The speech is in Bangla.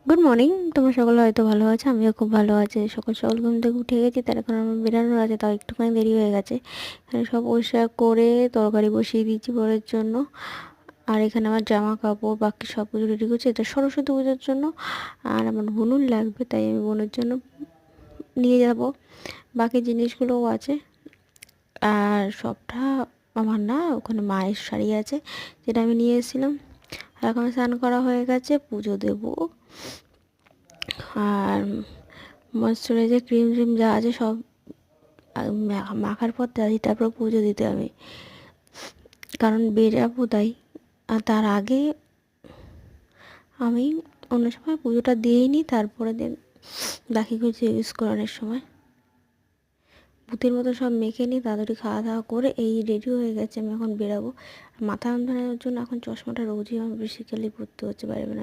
Good morning. তোমরা সকলে হয়তো ভালো আছো, আমিও খুব ভালো আছি। সকাল সকাল ঘুম থেকে উঠে গেছি, তার এখন আমার বেরানোর আছে, তাও একটুখানি দেরি হয়ে গেছে। এখানে সব পরিষ্কার করে তরকারি বসিয়ে দিয়েছি পরের জন্য। আর এখানে আমার জামা কাপড় বাকি সব কিছু রেডি করছি, এটা সরস্বতী পুজোর জন্য। আর আমার বুনুন লাগবে, তাই আমি বোনের জন্য নিয়ে যাব। বাকি জিনিসগুলোও আছে। আর সবটা আমার না, ওখানে মায়ের শাড়ি আছে যেটা আমি নিয়ে এসেছিলাম। আর এখন স্নান করা হয়ে গেছে, পুজো দেবো। আর ময়েশ্চারাইজার ক্রিম ট্রিম যা আছে সব মাখার পর তারপর পুজো দিতে হবে, কারণ বেরাবো তাই। আর তার আগে আমি অন্য সময় পুজোটা দিয়েই নিই, তারপরে দিন বাকি কিছু ইউজ করানোর সময় ভূতের মতো সব মেখে নিই, তাড়াতাড়ি খাওয়া দাওয়া করে এই রেডি হয়ে গেছে। আমি এখন বেরাবো। মাথা যন্ত্রণার জন্য এখন চশমাটা রোজই আমার বেসিক্যালি পরতে হচ্ছে বাইরে বেরোনোর